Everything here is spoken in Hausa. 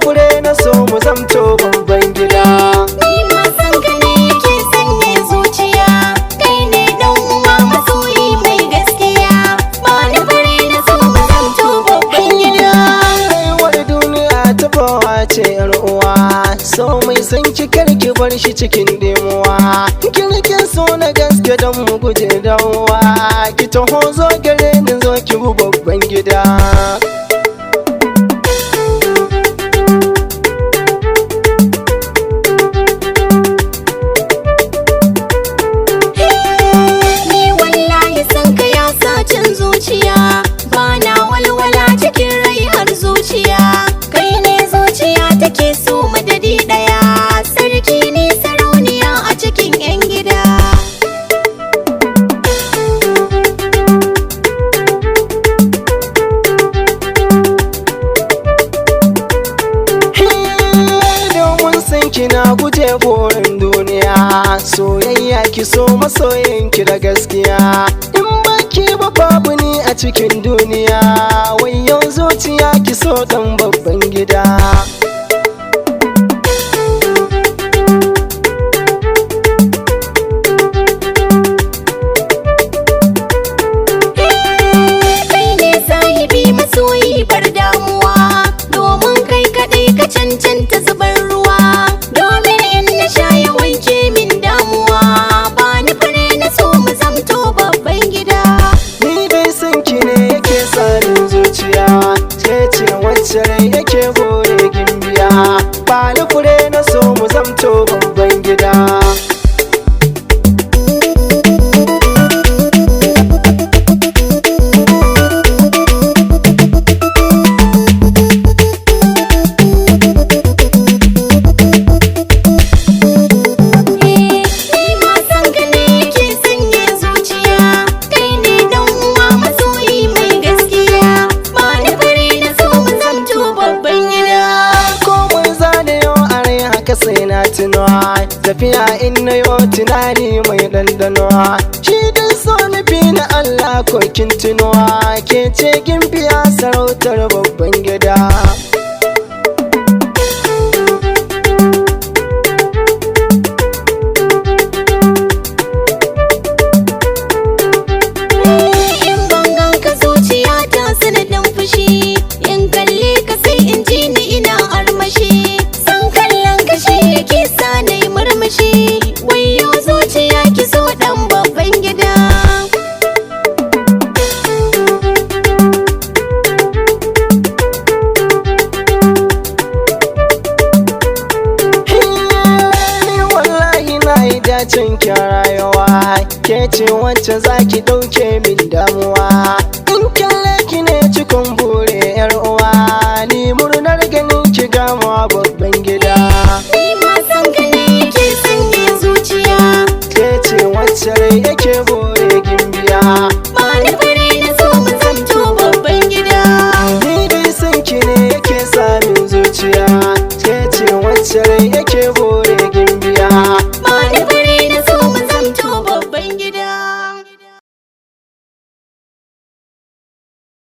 fure na so mu zamto babban gida. Ni ma san ka ne yake sanya zuciya, kai ne dan uwa masoyi mai gaskiya. Ba ni fure na so mu zamto babban gida. Rayuwar duniya ta bawa ce yar uwa, so mai san ki karki bar shi cikin demuwa. Kirkin so na gaske don mu guje dawowa, ki taho zo gare ni zo ki bu babban gida. Zuciya bana walwala cikin rai har zuciya, kai ne zuciya take so madadi daya, sarki ne sarauniya a cikin yan gida. Domin san kina guje burin duniya, soyayya ki so masoyinki da gaskiya. Ki ba babu ni a cikin duniya, wayo zuciya ki so dan babban gida. Kai ne sahibi masoyi bar damuwa, domin kai kadai ka cancanta zubar ruwa, domin in na sha ya wanke min damuwa. Ba ni fure na so mu zamto babban gida. Wacce rai yake bore gimbiya, ba ni fure na so mu zamto babban gida. Sai na tunawa tafiya in na yo tunani mai dandanuwa, shi dai so nufi na Allah ko kin tunuwa, ke ce gimbiya sarautar babban gida. In bangan ka zuciya ta sanadin fushi, in kalle ka sai in ji ni ina armashi. Yake sa na yi murmushi, wayo zuciya ki so dan babban gida. Ni wallahi na yi dacin kyan rayuwa, ke ce wacce za ki ɗauke min damuwa. In kalle ki ne cikon bure yar uwa, ni murnar ganin ki gama babban gida. Wacce rai yake bore gimbiya, ba ni fure na so mu zamto babban gida. Ni dai san ki ne yake samin zuciya, ke ce wacce rai yake bore gimbiya.